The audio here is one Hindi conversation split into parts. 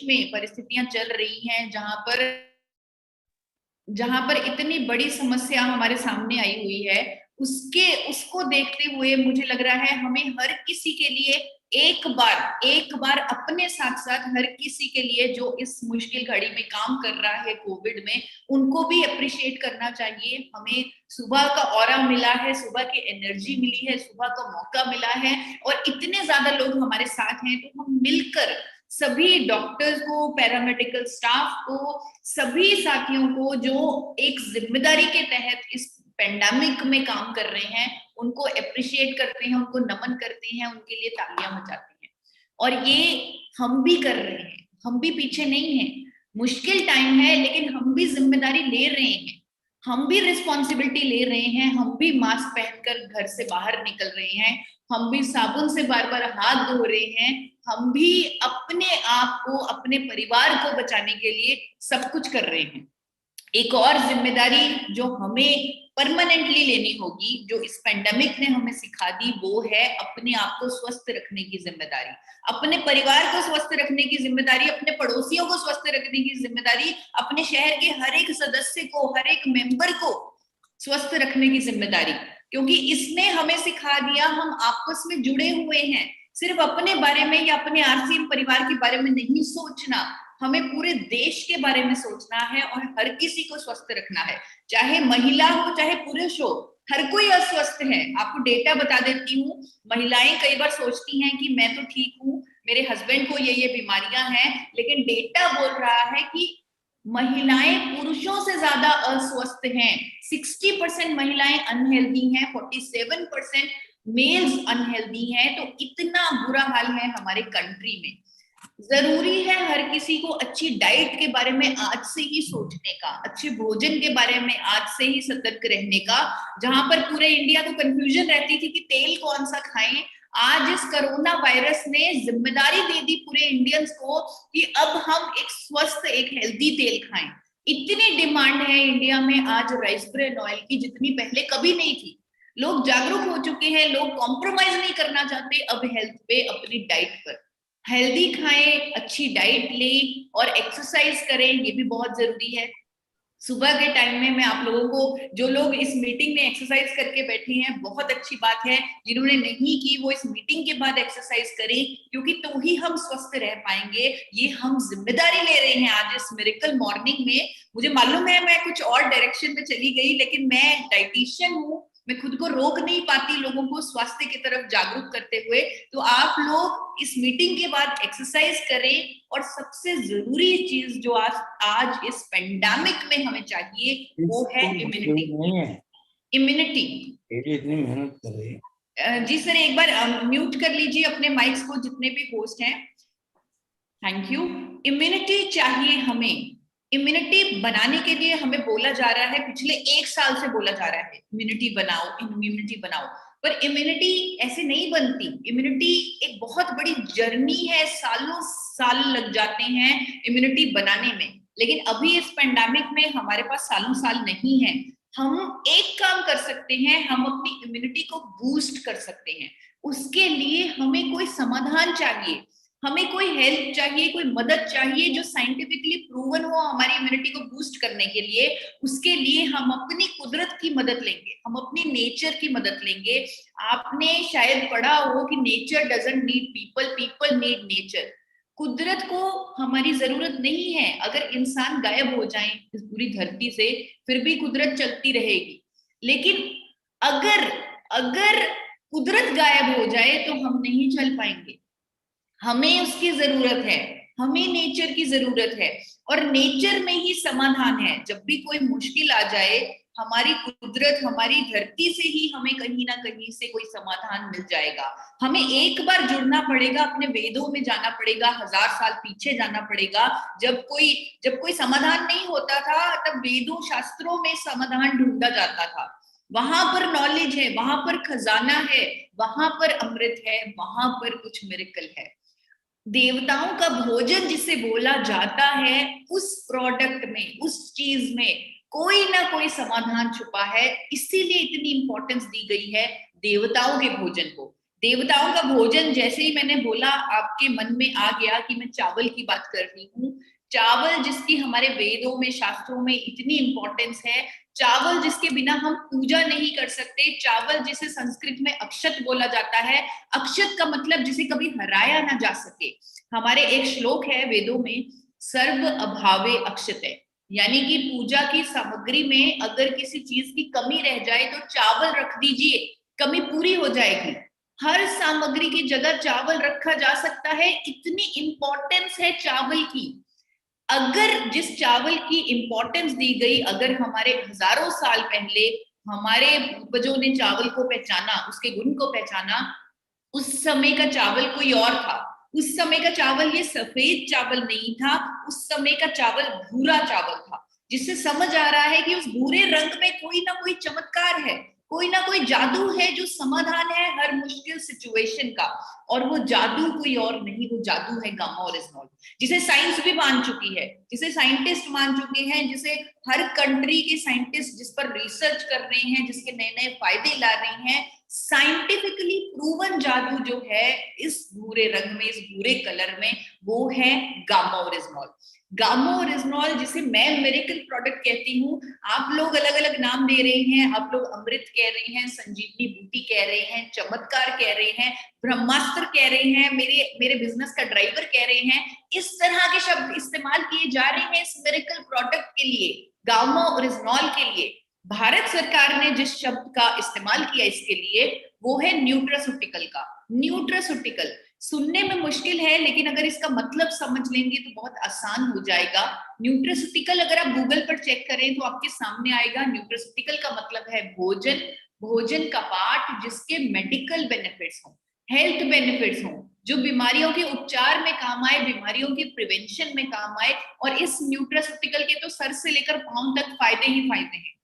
में परिस्थितियां चल रही हैं, जहां पर इतनी बड़ी समस्या हमारे सामने आई हुई है, उसको देखते हुए मुझे लग रहा है हमें हर किसी के लिए एक बार अपने साथ साथ हर किसी के लिए जो इस मुश्किल घड़ी में काम कर रहा है कोविड में, उनको भी अप्रिशिएट करना चाहिए। हमें सुबह का ऑरा मिला है, सुबह की एनर्जी मिली है, सुबह का मौका मिला है, और इतने ज्यादा लोग हमारे साथ हैं, तो हम मिलकर सभी डॉक्टर्स को, पैरामेडिकल स्टाफ को, सभी साथियों को जो एक जिम्मेदारी के तहत इस पेंडेमिक में काम कर रहे हैं, उनको अप्रिशिएट करते हैं, उनको नमन करते हैं, उनके लिए तालियां बजाते हैं। और ये हम भी कर रहे हैं, हम भी पीछे नहीं हैं। मुश्किल टाइम है, लेकिन हम भी जिम्मेदारी ले रहे हैं, हम भी रिस्पॉन्सिबिलिटी ले रहे हैं, हम भी मास्क पहनकर घर से बाहर निकल रहे हैं, हम भी साबुन से बार बार हाथ धो रहे हैं, हम भी अपने आप को, अपने परिवार को बचाने के लिए सब कुछ कर रहे हैं। एक और जिम्मेदारी जो हमें परमानेंटली लेनी होगी, जो इस पेंडेमिक ने हमें सिखा दी, वो है अपने आप को स्वस्थ रखने की जिम्मेदारी, अपने परिवार को स्वस्थ रखने की जिम्मेदारी, अपने पड़ोसियों को स्वस्थ रखने की जिम्मेदारी, अपने शहर के हर एक सदस्य को, हर एक मेंबर को स्वस्थ रखने की जिम्मेदारी। क्योंकि इसने हमें सिखा दिया हम आपस में जुड़े हुए हैं, सिर्फ अपने बारे में या अपने आरसीएम परिवार के बारे में नहीं सोचना, हमें पूरे देश के बारे में सोचना है और हर किसी को स्वस्थ रखना है, चाहे महिला हो चाहे पुरुष हो, हर कोई अस्वस्थ है। आपको डेटा बता देती हूँ, महिलाएं कई बार सोचती हैं कि मैं तो ठीक हूँ, मेरे हस्बैंड को ये बीमारियां हैं, लेकिन डेटा बोल रहा है कि महिलाएं पुरुषों से ज्यादा अस्वस्थ हैं। 60% महिलाएं अनहेल्दी हैं, 47% मेल्स अनहेल्दी हैं। तो इतना बुरा हाल है हमारे कंट्री में। जरूरी है हर किसी को अच्छी डाइट के बारे में आज से ही सोचने का, अच्छे भोजन के बारे में आज से ही सतर्क रहने का। जहां पर पूरे इंडिया को कंफ्यूजन रहती थी कि तेल कौन सा खाएं, आज इस कोरोना वायरस ने जिम्मेदारी दे दी पूरे इंडियंस को कि अब हम एक स्वस्थ, एक हेल्दी तेल खाएं। इतनी डिमांड है इंडिया में आज राइस ब्रेन ऑयल की, जितनी पहले कभी नहीं थी। लोग जागरूक हो चुके हैं, लोग कॉम्प्रोमाइज नहीं करना चाहते अब हेल्थ पे, अपनी डाइट पर। हेल्दी खाएं, अच्छी डाइट लें और एक्सरसाइज करें, ये भी बहुत जरूरी है। सुबह के टाइम में मैं आप लोगों को, जो लोग इस मीटिंग में एक्सरसाइज करके बैठे हैं, बहुत अच्छी बात है। जिन्होंने नहीं की वो इस मीटिंग के बाद एक्सरसाइज करें, क्योंकि तो ही हम स्वस्थ रह पाएंगे। ये हम जिम्मेदारी ले रहे हैं आज इस मिरेकल मॉर्निंग में। मुझे मालूम है मैं कुछ और डायरेक्शन में चली गई, लेकिन मैं डाइटिशियन हूँ, मैं खुद को रोक नहीं पाती लोगों को स्वास्थ्य की तरफ जागरूक करते हुए। तो आप लोग इस मीटिंग के बाद एक्सरसाइज करें, और सबसे जरूरी चीज जो आज इस पेंडेमिक में हमें चाहिए वो है इम्यूनिटी। इम्यूनिटी इतनी मेहनत कर रही है। जी सर, एक बार म्यूट कर लीजिए अपने माइक्स को, जितने भी होस्ट हैं। Thank you. इम्यूनिटी चाहिए हमें। इम्यूनिटी बनाने के लिए हमें बोला जा रहा है, पिछले 1 साल से बोला जा रहा है इम्यूनिटी बनाओ, इम्यूनिटी बनाओ। पर इम्यूनिटी ऐसे नहीं बनती। इम्यूनिटी एक बहुत बड़ी जर्नी है, सालों साल लग जाते हैं इम्यूनिटी बनाने में। लेकिन अभी इस पेंडेमिक में हमारे पास सालों साल नहीं है। हम एक काम कर सकते हैं, हम अपनी इम्यूनिटी को बूस्ट कर सकते हैं। उसके लिए हमें कोई समाधान चाहिए, हमें कोई हेल्प चाहिए, कोई मदद चाहिए जो साइंटिफिकली प्रूवन हो हमारी इम्यूनिटी को बूस्ट करने के लिए। उसके लिए हम अपनी कुदरत की मदद लेंगे, हम अपनी नेचर की मदद लेंगे। आपने शायद पढ़ा हो कि nature doesn't need people, people need nature. कुदरत को हमारी जरूरत नहीं है। अगर इंसान गायब हो जाए इस पूरी धरती से, फिर भी कुदरत चलती रहेगी। लेकिन अगर अगर कुदरत गायब हो जाए तो हम नहीं चल पाएंगे। हमें उसकी जरूरत है, हमें नेचर की जरूरत है, और नेचर में ही समाधान है। जब भी कोई मुश्किल आ जाए, हमारी कुदरत, हमारी धरती से ही हमें कहीं ना कहीं से कोई समाधान मिल जाएगा। हमें एक बार जुड़ना पड़ेगा, अपने वेदों में जाना पड़ेगा, 1000 साल पीछे जाना पड़ेगा। जब कोई समाधान नहीं होता था, तब वेदों शास्त्रों में समाधान ढूंढा जाता था। वहां पर नॉलेज है, वहां पर खजाना है, वहां पर अमृत है, वहां पर कुछ मिरेकल है। देवताओं का भोजन जिसे बोला जाता है, उस प्रोडक्ट में, उस चीज में कोई ना कोई समाधान छुपा है। इसीलिए इतनी इंपॉर्टेंस दी गई है देवताओं के भोजन को। देवताओं का भोजन, जैसे ही मैंने बोला आपके मन में आ गया कि मैं चावल की बात कर रही हूँ। चावल जिसकी हमारे वेदों में, शास्त्रों में इतनी इंपॉर्टेंस है, चावल जिसके बिना हम पूजा नहीं कर सकते, चावल जिसे संस्कृत में अक्षत बोला जाता है। अक्षत का मतलब जिसे कभी हराया ना जा सके। हमारे एक श्लोक है वेदों में, सर्व अभावे अक्षते, यानी कि पूजा की सामग्री में अगर किसी चीज की कमी रह जाए तो चावल रख दीजिए, कमी पूरी हो जाएगी। हर सामग्री की जगह चावल रखा जा सकता है, इतनी इंपॉर्टेंस है चावल की। अगर जिस चावल की इंपॉर्टेंस दी गई, अगर हमारे हजारों साल पहले हमारे पूर्वजों ने चावल को पहचाना, उसके गुण को पहचाना, उस समय का चावल कोई और था। उस समय का चावल ये सफेद चावल नहीं था, उस समय का चावल भूरा चावल था, जिससे समझ आ रहा है कि उस भूरे रंग में कोई ना कोई चमत्कार है, कोई ना कोई जादू है जो समाधान है हर मुश्किल सिचुएशन का। और वो जादू कोई और नहीं, वो जादू है गामा ओरिजिनॉल, जिसे साइंस भी मान चुकी है, जिसे साइंटिस्ट मान चुके हैं, जिसे हर कंट्री के साइंटिस्ट जिस पर रिसर्च कर रहे हैं, जिसके नए नए फायदे ला रहे हैं। साइंटिफिकली प्रूवन जादू जो है इस भूरे रंग में, इस भूरे कलर में, वो है गामा ओरिजिनॉल। गामा ओरिजिनॉल जिसे मैं मिरेकल प्रोडक्ट कहती हूँ, आप लोग अलग अलग नाम दे रहे हैं, आप लोग अमृत कह रहे हैं, संजीवनी बूटी कह रहे हैं, चमत्कार कह रहे हैं, ब्रह्मास्त्र कह रहे हैं, मेरे मेरे बिजनेस का ड्राइवर कह रहे हैं। इस तरह के शब्द इस्तेमाल किए जा रहे हैं इस मिरेकल प्रोडक्ट के लिए, गामा ओरिजिनॉल के लिए। भारत सरकार ने जिस शब्द का इस्तेमाल किया इसके लिए, वो है न्यूट्रास्यूटिकल का। न्यूट्रास्यूटिकल सुनने में मुश्किल है, लेकिन अगर इसका मतलब समझ लेंगे तो बहुत आसान हो जाएगा। न्यूट्रास्यूटिकल अगर आप गूगल पर चेक करें तो आपके सामने आएगा। न्यूट्रास्यूटिकल का मतलब है भोजन, भोजन का पाठ जिसके मेडिकल बेनिफिट्स हो, हेल्थ बेनिफिट्स हो, जो बीमारियों के उपचार में काम आए, बीमारियों के प्रिवेंशन में काम आए। और इस न्यूट्रास्यूटिकल के तो सर से लेकर पांव तक फायदे ही फायदे हैं,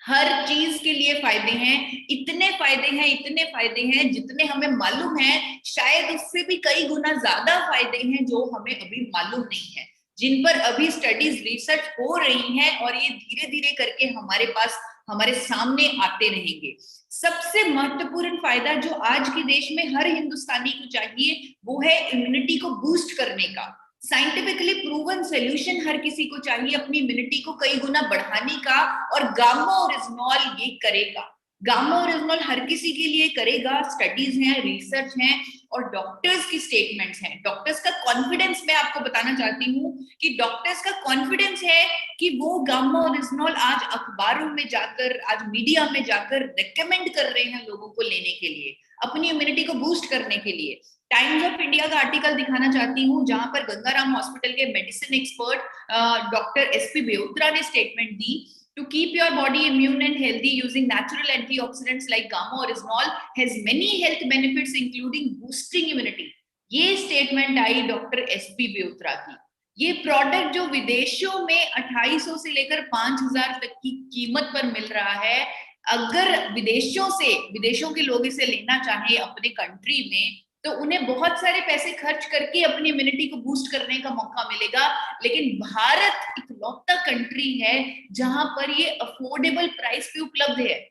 हर चीज के लिए फायदे हैं। इतने फायदे हैं, इतने फायदे हैं जितने हमें मालूम है, शायद उससे भी कई गुना ज्यादा फायदे हैं जो हमें अभी मालूम नहीं है, जिन पर अभी स्टडीज, रिसर्च हो रही हैं, और ये धीरे धीरे करके हमारे पास, हमारे सामने आते रहेंगे। सबसे महत्वपूर्ण फायदा जो आज के देश में हर हिंदुस्तानी को चाहिए, वो है इम्यूनिटी को बूस्ट करने का। साइंटिफिकली प्रूवन सोल्यूशन हर किसी को चाहिए अपनी इम्यूनिटी को कई गुना बढ़ाने का, और गामा ओरिजिनॉल ये करेगा। गामा ओरिजिनॉल हर किसी के लिए करेगा। स्टडीज हैं, रिसर्च हैं, और डॉक्टर्स की स्टेटमेंट्स हैं, डॉक्टर्स का कॉन्फिडेंस। मैं आपको बताना चाहती हूँ कि डॉक्टर्स का कॉन्फिडेंस है कि वो गामा ओरिजिनॉल आज अखबारों में जाकर, आज मीडिया में जाकर रेकमेंड कर रहे हैं लोगों को लेने के लिए, अपनी इम्यूनिटी को बूस्ट करने के लिए। टाइम्स ऑफ इंडिया का आर्टिकल दिखाना चाहती हूँ, जहां पर गंगाराम हॉस्पिटल के मेडिसिन एक्सपर्ट डॉक्टर एसपी बेउत्रा ने statement the, to keep your body immune and healthy using natural antioxidants like gamma oryzanol has many health benefits including boosting immunity। ये स्टेटमेंट आई डॉक्टर एसपी बेउत्रा की। ये प्रोडक्ट जो विदेशों में 2800 से लेकर 5000 तक की कीमत पर मिल रहा है, अगर विदेशों के लोग इसे लेना चाहें अपने कंट्री में, तो उन्हें बहुत सारे पैसे खर्च करके अपनी इम्यूनिटी को बूस्ट करने का मौका मिलेगा। लेकिन भारत इकलौता कंट्री है जहां पर ये अफोर्डेबल प्राइस पे उपलब्ध है,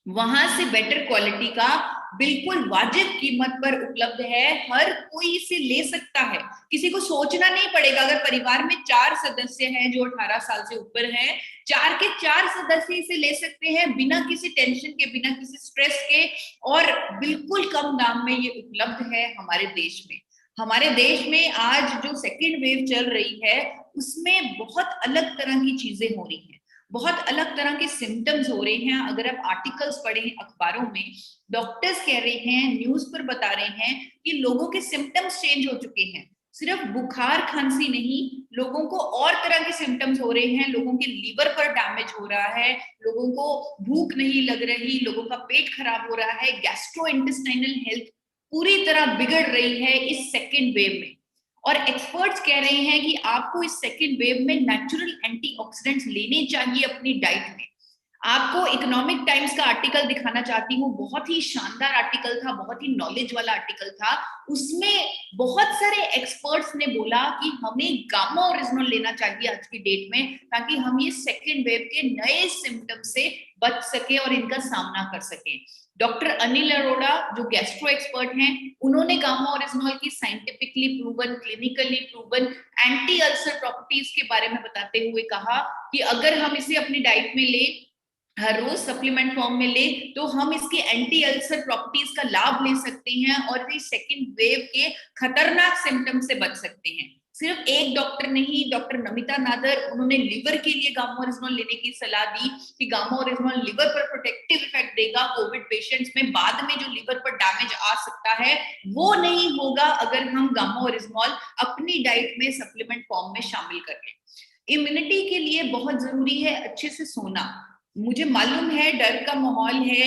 वहां से बेटर क्वालिटी का बिल्कुल वाजिब कीमत पर उपलब्ध है। हर कोई इसे ले सकता है, किसी को सोचना नहीं पड़ेगा। अगर परिवार में 4 सदस्य हैं जो 18 साल से ऊपर हैं, 4 के 4 सदस्य इसे ले सकते हैं बिना किसी टेंशन के, बिना किसी स्ट्रेस के, और बिल्कुल कम दाम में ये उपलब्ध है हमारे देश में। हमारे देश में आज जो सेकेंड वेव चल रही है, उसमें बहुत अलग तरह की चीजें हो रही हैं, बहुत अलग तरह के सिम्टम्स हो रहे हैं। अगर आप आर्टिकल्स पढ़ें अखबारों में, डॉक्टर्स कह रहे हैं, न्यूज पर बता रहे हैं कि लोगों के सिम्टम्स चेंज हो चुके हैं। सिर्फ बुखार खांसी नहीं, लोगों को और तरह के सिम्टम्स हो रहे हैं। लोगों के लीवर पर डैमेज हो रहा है, लोगों को भूख नहीं लग रही, लोगों का पेट खराब हो रहा है, गैस्ट्रो इंटेस्टाइनल हेल्थ पूरी तरह बिगड़ रही है इस सेकेंड वेव में। और एक्सपर्ट्स कह रहे हैं कि आपको इस सेकेंड वेव में नेचुरल एंटीऑक्सीडेंट्स लेने चाहिए अपनी डाइट में। आपको इकोनॉमिक टाइम्स का आर्टिकल दिखाना चाहती हूँ, बहुत ही शानदार आर्टिकल था, बहुत ही नॉलेज वाला आर्टिकल था। उसमें बहुत सारे एक्सपर्ट्स ने बोला कि हमें गामा ओरिजिनल लेना चाहिए आज की डेट में, ताकि हम ये सेकेंड वेव के नए सिम्टम से बच सके और इनका सामना कर सके। डॉक्टर अनिल अरोड़ा जो गैस्ट्रो एक्सपर्ट हैं, उन्होंने गामा ओरिजिनॉल की scientifically proven, clinically proven anti ulcer properties के बारे में बताते हुए कहा कि अगर हम इसे अपनी डाइट में ले, हर रोज सप्लीमेंट फॉर्म में ले, तो हम इसके एंटी अल्सर प्रॉपर्टीज का लाभ ले सकते हैं और इस सेकेंड वेव के खतरनाक सिम्टम से बच सकते हैं। सिर्फ एक डॉक्टर नहीं, डॉक्टर नमिता नादर, उन्होंने लिवर के लिए गामा ओरिजिनॉल लेने की सलाह दी कि गामा ओरिजिनॉल लिवर पर प्रोटेक्टिव इफेक्ट देगा कोविड पेशेंट्स में। बाद में जो लिवर पर डैमेज आ सकता है वो नहीं होगा अगर हम गामा ओरिजिनॉल अपनी डाइट में सप्लीमेंट फॉर्म में शामिल कर लें। इम्यूनिटी के लिए बहुत जरूरी है अच्छे से सोना। मुझे मालूम है डर का माहौल है,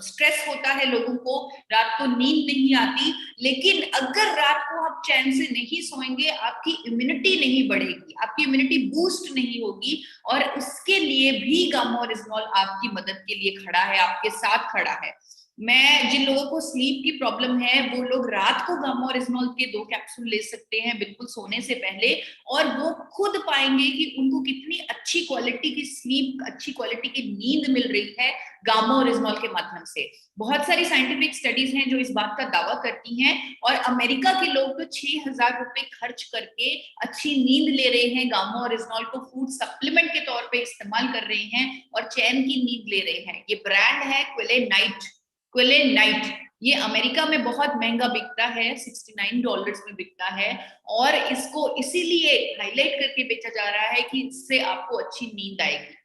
स्ट्रेस होता है लोगों को, रात को नींद नहीं आती, लेकिन अगर रात को आप चैन से नहीं सोएंगे, आपकी इम्यूनिटी नहीं बढ़ेगी, आपकी इम्यूनिटी बूस्ट नहीं होगी, और उसके लिए भी गामा ओरिजिनॉल आपकी मदद के लिए खड़ा है, आपके साथ खड़ा है। मैं जिन लोगों को स्लीप की प्रॉब्लम है, वो लोग रात को गामा ओरिजिनॉल के 2 कैप्सूल ले सकते हैं बिल्कुल सोने से पहले, और वो खुद पाएंगे कि उनको कितनी अच्छी क्वालिटी की स्लीप, अच्छी क्वालिटी की नींद मिल रही है गामा ओरिजिनॉल के माध्यम से। बहुत सारी साइंटिफिक स्टडीज हैं जो इस बात का दावा करती हैं, और अमेरिका के लोग तो 6,000 रुपए खर्च करके अच्छी नींद ले रहे हैं, गामा ओरिजिनॉल को फूड सप्लीमेंट के तौर पे इस्तेमाल कर रहे हैं और चैन की नींद ले रहे हैं। ये ब्रांड है क्विलेनाइट। ये अमेरिका में बहुत महंगा बिकता है, $69 में बिकता है, और इसको इसीलिए हाईलाइट करके बेचा जा रहा है कि इससे आपको अच्छी नींद आएगी।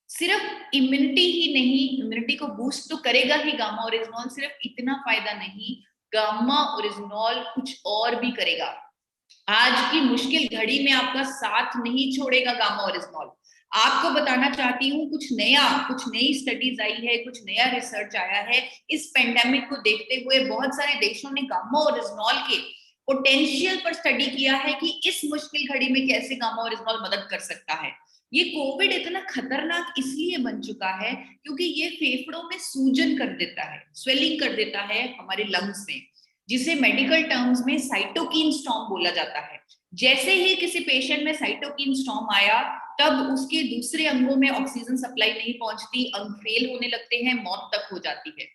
सिर्फ इम्यूनिटी ही नहीं, इम्यूनिटी को बूस्ट तो करेगा ही गामा ओरिजिनॉल, सिर्फ इतना फायदा नहीं, गामा ओरिजिनॉल कुछ और भी करेगा। आज की मुश्किल घड़ी में आपका साथ नहीं छोड़ेगा गामा ओरिजिनॉल। आपको बताना चाहती हूँ कुछ नई स्टडीज आई है, कुछ नया रिसर्च आया है। इस पेंडेमिक को देखते हुए बहुत सारे देशों ने गामा ओरिजिनॉल के पोटेंशियल पर स्टडी किया है कि इस मुश्किल घड़ी में कैसे गामा ओरिजिनॉल मदद कर सकता है। ये कोविड इतना खतरनाक इसलिए बन चुका है क्योंकि ये फेफड़ों में सूजन कर देता है, स्वेलिंग कर देता है हमारे लंग्स में, जिसे मेडिकल टर्म्स में साइटोकिन स्टॉर्म बोला जाता है। जैसे ही किसी पेशेंट में साइटोकिन स्टॉर्म आया, तब उसके दूसरे अंगों में ऑक्सीजन सप्लाई नहीं पहुंचती, अंग फेल होने लगते हैं, मौत तक हो जाती है।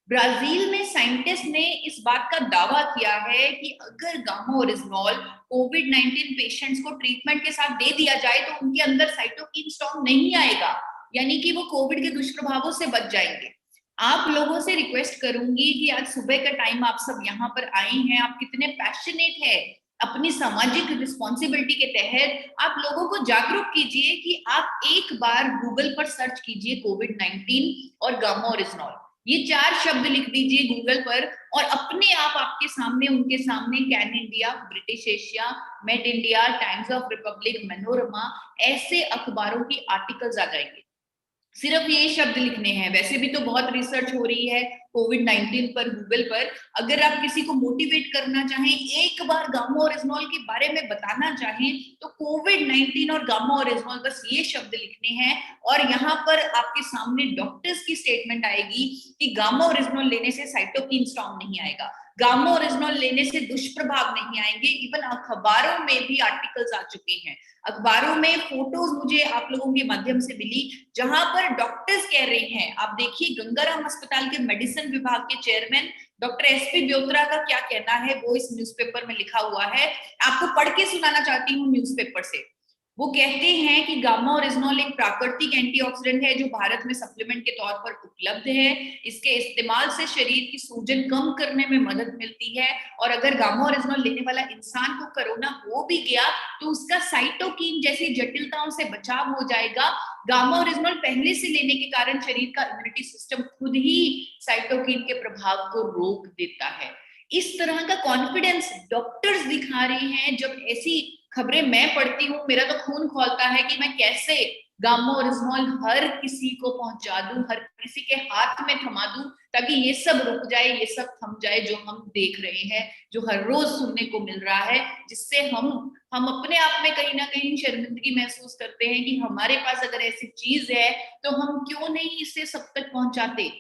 ब्राजील में साइंटिस्ट ने इस बात का दावा किया है कि अगर गामा ओरिजिनॉल कोविड-19 पेशेंट्स को ट्रीटमेंट के साथ दे दिया जाए तो उनके अंदर साइटोकिन स्टॉर्म नहीं आएगा, यानी कि वो कोविड के दुष्प्रभावों से बच जाएंगे। आप लोगों से रिक्वेस्ट करूंगी कि आज सुबह का टाइम आप सब यहाँ पर आए हैं, आप कितने पैशनेट है, अपनी सामाजिक रिस्पॉन्सिबिलिटी के तहत आप लोगों को जागरूक कीजिए कि आप एक बार गूगल पर सर्च कीजिए कोविड-19 और गामा ओरिजिनॉल, ये 4 शब्द लिख दीजिए गूगल पर, और अपने आप आपके सामने, उनके सामने can India, British Asia, met India, Times of Republic, Manorama, ऐसे अखबारों की आर्टिकल्स आ जाएंगे। सिर्फ ये शब्द लिखने हैं। वैसे भी तो बहुत रिसर्च हो रही है कोविड-19 पर गूगल पर। अगर आप किसी को मोटिवेट करना चाहें, एक बार गामा ओरिजिनॉल के बारे में बताना चाहें, तो कोविड-19 और गामा ओरिजिनॉल, बस ये शब्द लिखने हैं, और यहाँ पर आपके सामने डॉक्टर्स की स्टेटमेंट आएगी कि गामा ओरिजिनॉल लेने से साइटोकिन स्टॉर्म नहीं आएगा, गामा ओरिजिनॉल लेने से दुष्प्रभाव नहीं आएंगे। इवन अखबारों में भी आर्टिकल्स आ चुके हैं, अखबारों में फोटोज मुझे आप लोगों के माध्यम से मिली, जहां पर डॉक्टर्स कह रहे हैं, आप देखिए गंगाराम अस्पताल के मेडिसिन विभाग के चेयरमैन डॉक्टर एसपी ब्योत्रा का क्या कहना है, वो इस न्यूज़पेपर में लिखा हुआ है, आपको पढ़ के सुनाना चाहती हूँ न्यूज़पेपर से। वो कहते हैं कि गामा ओरिजिनॉल एक प्राकृतिक एंटीऑक्सीडेंट है जो भारत में सप्लीमेंट के तौर पर उपलब्ध है। इसके इस्तेमाल से शरीर की सूजन कम करने में मदद मिलती है, और अगर गामा ओरिजिनॉल लेने वाला इंसान को कोरोना हो भी गया तो उसका साइटोकिन जैसी जटिलताओं से बचाव हो जाएगा। गामा ओरिजिनॉल पहले से लेने के कारण शरीर का इम्यूनिटी सिस्टम खुद ही साइटोकिन के प्रभाव को रोक देता है। इस तरह का कॉन्फिडेंस डॉक्टर्स दिखा रहे हैं। जब ऐसी खबरें मैं पढ़ती हूँ, मेरा तो खून खौलता है कि मैं कैसे गामा ओरिजिनॉल हर किसी को पहुंचा दूं, हर किसी के हाथ में थमा दूं, ताकि ये सब रुक जाए, ये सब थम जाए जो हम देख रहे हैं, जो हर रोज सुनने को मिल रहा है, जिससे हम अपने आप में कहीं ना कहीं शर्मिंदगी महसूस करते हैं कि हमारे पास अगर ऐसी चीज है तो हम क्यों नहीं इसे सब तक पहुंचाते।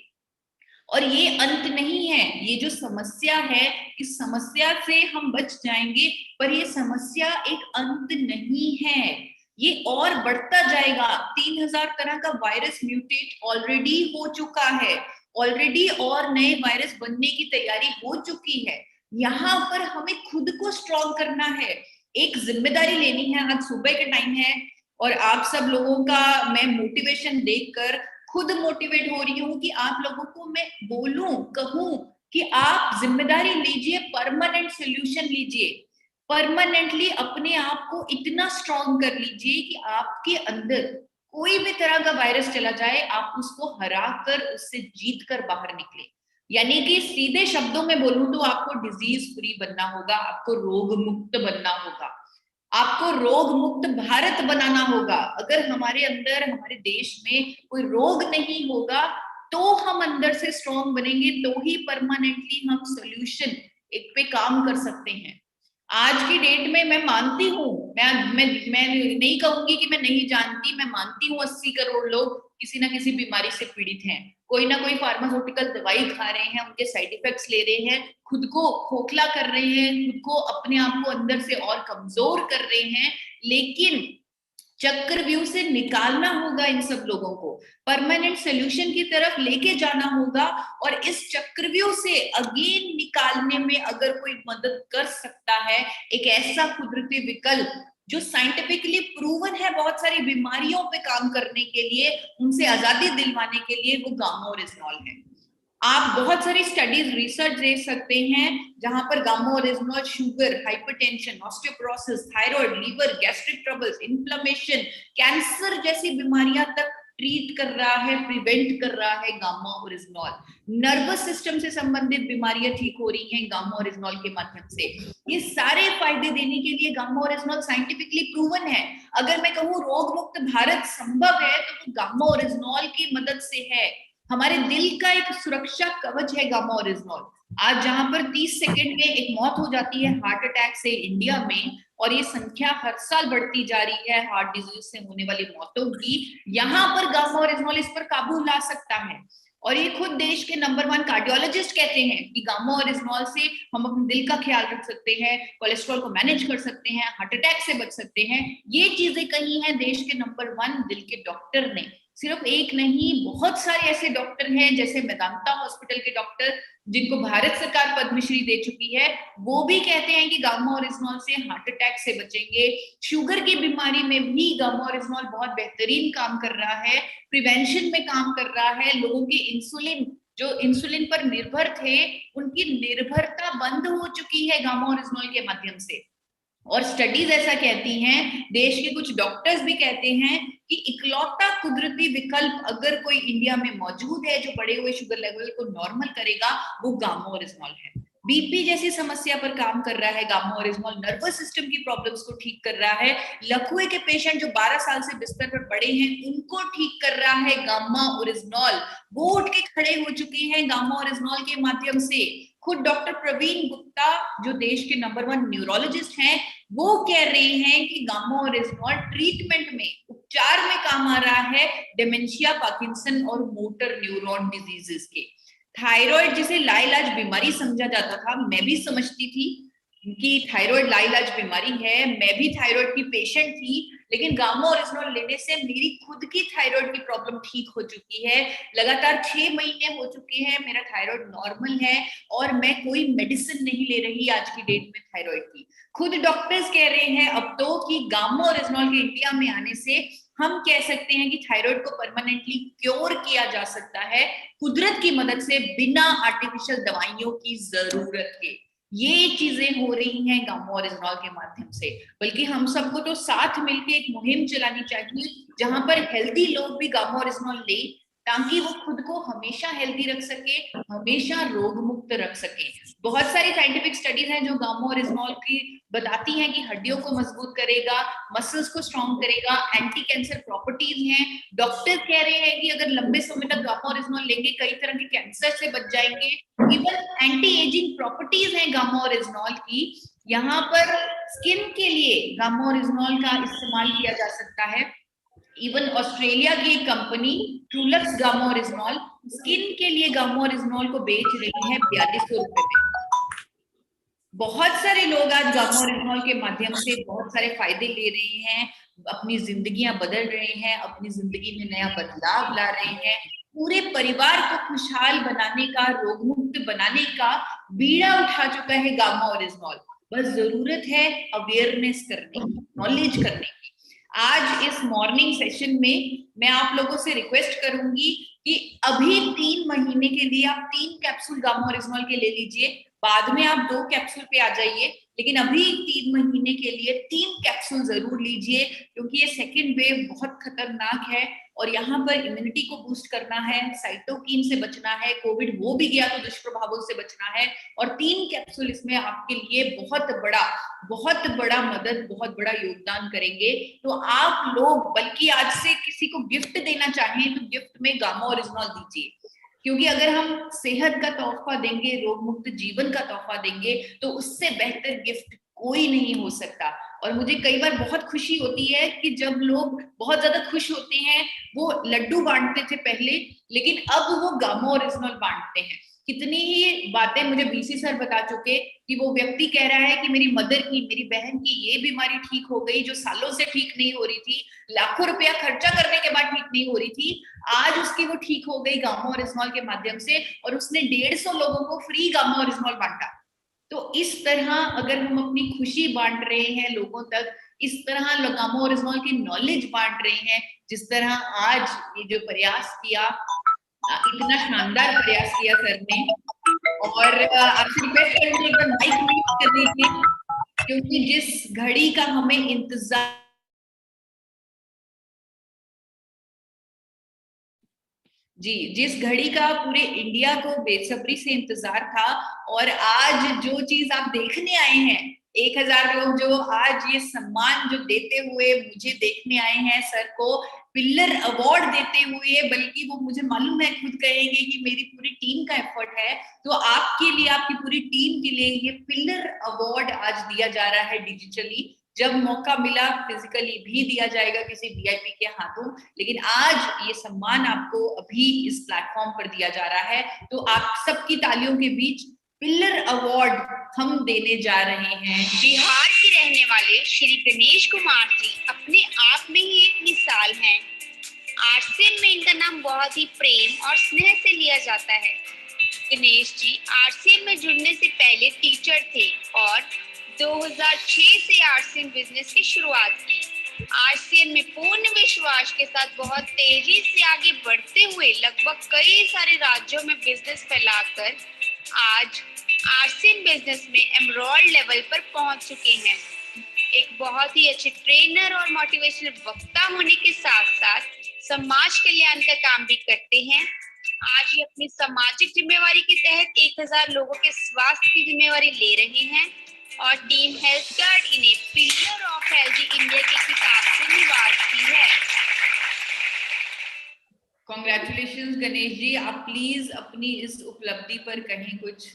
और ये अंत नहीं है, ये जो समस्या है, इस समस्या से हम बच जाएंगे, पर ये समस्या एक अंत नहीं है, ये और बढ़ता जाएगा। 3,000 तरह का वायरस म्यूटेट ऑलरेडी हो चुका है, ऑलरेडी और नए वायरस बनने की तैयारी हो चुकी है। यहाँ पर हमें खुद को स्ट्रॉन्ग करना है, एक जिम्मेदारी लेनी है। आज सुबह के टाइम है और आप सब लोगों का मैं मोटिवेशन देखकर खुद मोटिवेट हो रही हूँ कि आप लोगों को मैं बोलूं, कहूं कि आप जिम्मेदारी लीजिए, परमानेंट सोल्यूशन लीजिए, परमानेंटली अपने आप को इतना स्ट्रॉन्ग कर लीजिए कि आपके अंदर कोई भी तरह का वायरस चला जाए, आप उसको हरा कर, उससे जीत कर बाहर निकले। यानी कि सीधे शब्दों में बोलूं तो आपको डिजीज फ्री बनना होगा, आपको रोग मुक्त बनना होगा, आपको रोग मुक्त भारत बनाना होगा। अगर हमारे अंदर, हमारे देश में कोई रोग नहीं होगा तो हम अंदर से स्ट्रॉन्ग बनेंगे, तो ही परमानेंटली हम सोल्यूशन एक पे काम कर सकते हैं। आज की डेट में मैं मानती हूँ, मैं नहीं कहूंगी कि मैं नहीं जानती, मैं मानती हूँ 80 करोड़ लोग किसी ना किसी बीमारी से पीड़ित हैं, कोई ना कोई फार्मास्यूटिकल दवाई खा रहे हैं, उनके साइड इफेक्ट्स ले रहे हैं, खुद को खोखला कर रहे हैं, खुद को अपने आप को अंदर से और कमजोर कर रहे हैं। लेकिन चक्रव्यूह से निकालना होगा इन सब लोगों को, परमानेंट सोल्यूशन की तरफ लेके जाना होगा। और इस चक्रव्यूह से अगेन निकालने में अगर कोई मदद कर सकता है, एक ऐसा कुदरती विकल्प जो साइंटिफिकली प्रूवन है बहुत सारी बीमारियों पे काम करने के लिए, उनसे आजादी दिलवाने के लिए, वो गामा ओरिजिनॉल है। आप बहुत सारी स्टडीज, रिसर्च देख सकते हैं जहां पर gamma original sugar, hypertension, osteoporosis, thyroid, liver, gastric troubles, inflammation, cancer जैसी बीमारियां तक ट्रीट कर रहा है, प्रिवेंट कर रहा है गामा ओरिजिनॉल। नर्वस सिस्टम से संबंधित बीमारियां ठीक हो रही हैं गामा ओरिजिनॉल के माध्यम से। ये सारे फायदे देने के लिए गामा ओरिजिनॉल साइंटिफिकली प्रूवन है। अगर मैं कहूँ रोग मुक्त भारत संभव है तो वो गामा ओरिजिनॉल की मदद से है। हमारे दिल का एक सुरक्षा कवच है गामा ओरिजिनॉल। आज जहां पर 30 सेकंड में एक मौत हो जाती है हार्ट अटैक से इंडिया में, और ये संख्या हर साल बढ़ती जा रही है हार्ट डिजीज से होने वाली मौतों की, यहाँ पर गामा ओरिजिनॉल इस पर काबू ला सकता है। और ये खुद देश के नंबर 1 कार्डियोलॉजिस्ट कहते हैं कि गामा ओरिजिनॉल से हम अपने दिल का ख्याल रख सकते हैं, कोलेस्ट्रॉल को मैनेज कर सकते हैं, हार्ट अटैक से बच सकते हैं। ये चीजें कही हैं देश के नंबर 1 दिल के डॉक्टर ने। सिर्फ एक नहीं, बहुत सारे ऐसे डॉक्टर हैं जैसे मेदांता हॉस्पिटल के डॉक्टर, जिनको भारत सरकार पद्मश्री दे चुकी है, वो भी कहते हैं कि गामा ओरिजिनॉल से हार्ट अटैक से बचेंगे। शुगर की बीमारी में भी गामा ओरिजिनॉल बहुत बेहतरीन काम कर रहा है, प्रिवेंशन में काम कर रहा है। लोगों की इंसुलिन, जो इंसुलिन पर निर्भर थे, उनकी निर्भरता बंद हो चुकी है गामा ओरिजिनॉल के माध्यम से। और स्टडीज ऐसा कहती हैं, देश के कुछ डॉक्टर्स भी कहते हैं कि इकलौता कुदरती विकल्प अगर कोई इंडिया में मौजूद है जो बढ़े हुए शुगर लेवल को नॉर्मल करेगा, वो गामा ओरिजिनॉल है। बीपी जैसी समस्या पर काम कर रहा है गामा ओरिजिनॉल, नर्वस सिस्टम की प्रॉब्लम्स को ठीक कर रहा है, लकवे के पेशेंट जो 12 साल से बिस्तर पर पड़े हैं उनको ठीक कर रहा है गामा ओरिजिनॉल। वो उठ के खड़े हो चुके हैं गामा ओरिजिनॉल के माध्यम से। खुद डॉक्टर प्रवीण गुप्ता जो देश के नंबर 1 न्यूरोलॉजिस्ट हैं, वो कह रहे हैं कि गामा ओरिजिनॉल ट्रीटमेंट में, उपचार में काम आ रहा है डिमेंशिया, पार्किंसन और मोटर न्यूरॉन डिजीजेस के। थायराइड जिसे लाइलाज बीमारी समझा जाता था, मैं भी समझती थी कि थायराइड लाइलाज बीमारी है, मैं भी थायराइड की पेशेंट थी, लेकिन गामा ओरिजिनॉल लेने से मेरी खुद की थायराइड की प्रॉब्लम ठीक हो चुकी है। लगातार 6 महीने हो चुके हैं, मेरा थायराइड नॉर्मल है और मैं कोई मेडिसिन नहीं ले रही आज की डेट में थायराइड की। खुद डॉक्टर्स कह रहे हैं अब तो कि गामा ओरिजिनॉल के इंडिया में आने से हम कह सकते हैं कि थायराइड को परमानेंटली क्योर किया जा सकता है कुदरत की मदद से, बिना आर्टिफिशियल दवाइयों की जरूरत के। ये चीजें हो रही हैं गामा ओरिजिनॉल के माध्यम से। बल्कि हम सबको तो साथ मिलकर एक मुहिम चलानी चाहिए जहां पर हेल्दी लोग भी गामा ओरिजिनॉल ले, ताकि वो खुद को हमेशा हेल्दी रख सके, हमेशा रोग मुक्त रख सके। बहुत सारी साइंटिफिक स्टडीज हैं जो गामा ओरिजिनॉल की बताती हैं कि हड्डियों को मजबूत करेगा, मसल्स को स्ट्रॉन्ग करेगा, एंटी कैंसर प्रॉपर्टीज हैं। डॉक्टर कह रहे हैं कि अगर लंबे समय तक गामा ओरिजिनॉल लेंगे कई तरह के कैंसर से बच जाएंगे। इवन एंटी एजिंग प्रॉपर्टीज हैं गामा ओरिजिनॉल की। यहाँ पर स्किन के लिए गामा ओरिजिनॉल का इस्तेमाल किया जा सकता है। इवन ऑस्ट्रेलिया की एक कंपनी ट्रूलक्स गामा ओरिजिनॉल स्किन के लिए गामा ओरिजिनॉल को बेच रही है 4200 रुपए में। बहुत सारे लोग आज गामा ओरिजिनॉल के माध्यम से बहुत सारे फायदे ले रहे हैं, अपनी जिंदगियां बदल रहे हैं, अपनी जिंदगी में नया बदलाव ला रहे हैं। पूरे परिवार को खुशहाल बनाने का, रोग मुक्त बनाने का बीड़ा उठा चुका है गामा ओरिजमॉल। बस जरूरत है अवेयरनेस करने की, नॉलेज करने की। आज इस मॉर्निंग सेशन में मैं आप लोगों से रिक्वेस्ट करूंगी कि अभी 3 महीने के लिए आप 3 कैप्सूल गामा ओरिजमॉल के ले लीजिए, बाद में आप 2 कैप्सूल पे आ जाइए, लेकिन अभी 3 महीने के लिए 3 कैप्सूल जरूर लीजिए, क्योंकि ये सेकेंड वेव बहुत खतरनाक है और यहाँ पर इम्यूनिटी को बूस्ट करना है, साइटोकिन से बचना है, कोविड हो भी गया तो दुष्प्रभावों से बचना है। और 3 कैप्सूल इसमें आपके लिए बहुत बड़ा मदद, बहुत बड़ा योगदान करेंगे। तो आप लोग बल्कि आज से किसी को गिफ्ट देना चाहें तो गिफ्ट में गामा ओरिजमॉल दीजिए, क्योंकि अगर हम सेहत का तोहफा देंगे, रोग मुक्त जीवन का तोहफा देंगे, तो उससे बेहतर गिफ्ट कोई नहीं हो सकता। और मुझे कई बार बहुत खुशी होती है कि जब लोग बहुत ज्यादा खुश होते हैं, वो लड्डू बांटते थे पहले, लेकिन अब वो गामा ओरिजमॉल बांटते हैं। कितनी ही बातें मुझे बीसी सर बता चुके कि वो व्यक्ति कह रहा है कि मेरी मदर की, मेरी बहन की ये बीमारी ठीक हो गई जो सालों से ठीक नहीं हो रही थी, लाखों रुपया खर्चा करने के बाद ठीक नहीं हो रही थी, आज उसकी वो ठीक हो गई गामा ओरिजमॉल के माध्यम से, और उसने 150 लोगों को फ्री गामा ओरिजमॉल बांटा। तो इस तरह अगर हम अपनी खुशी बांट रहे हैं लोगों तक, इस तरह गामा ओरिजमॉल की नॉलेज बांट रहे हैं, जिस तरह आज ये जो प्रयास किया, इतना शानदार प्रयास किया सर ने, और आपसे रिक्वेस्ट करूंगी एक बार माइक म्यूट कर दीजिए, क्योंकि जिस घड़ी का हमें इंतजार, जी, जिस घड़ी का पूरे इंडिया को बेसब्री से इंतजार था, और आज जो चीज आप देखने आए हैं, 1000 लोग जो आज ये सम्मान जो देते हुए मुझे देखने आए हैं, सर को पिल्लर अवार्ड देते हुए, बल्कि वो मुझे मालूम है खुद कहेंगे कि मेरी पूरी टीम का एफर्ट है, तो आपके लिए, आपकी पूरी टीम के लिए ये पिल्लर अवार्ड आज दिया जा रहा है डिजिटली। जब मौका मिला फिजिकली भी दिया जाएगा किसी वीआईपी के हाथों, लेकिन आज ये सम्मान आपको अभी इस प्लेटफॉर्म पर दिया जा रहा है। तो आप सबकी तालियों के बीच पिल्लर अवार्ड हम देने जा रहे हैं। बिहार के रहने वाले श्री गणेश कुमार जी अपने आप में ही एक मिसाल हैं। आरसीएम में इनका नाम बहुत ही प्रेम और स्नेह से लिया जाता है। गणेश जी आरसीएम में जुड़ने से पहले टीचर थे और 2006 से आरसीएम बिजनेस की शुरुआत की। आरसीएम में पूर्ण विश्वास के साथ बहुत तेजी से आगे बढ़ते हुए लगभग कई सारे राज्यों में बिजनेस फैलाकर आज आरसीएम बिजनेस में एमरॉल्ड लेवल पर पहुंच चुके हैं। एक बहुत ही अच्छे ट्रेनर और मोटिवेशनल वक्ता होने के साथ साथ समाज कल्याण का काम भी करते हैं। आज ये अपनी सामाजिक जिम्मेवारी के तहत 1000 लोगों के स्वास्थ्य की जिम्मेवारी ले रहे हैं और टीम हेल्थ गार्ड इन्हें पिलर ऑफ हेल्दी इंडिया के खिताब से निवाजती है। कॉन्ग्रेचुलेशंस गणेश जी, आप प्लीज अपनी इस उपलब्धि पर कहें कुछ।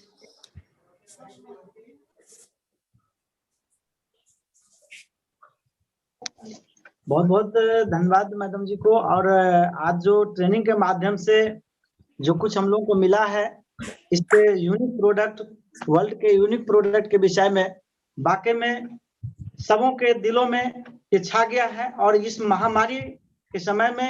बहुत बहुत धन्यवाद मैडम जी को। और आज जो ट्रेनिंग के माध्यम से जो कुछ हम लोगों को मिला है, इसके यूनिक प्रोडक्ट, वर्ल्ड के यूनिक प्रोडक्ट के विषय में वाकई में सबों के दिलों में ये छा गया है। और इस महामारी के समय में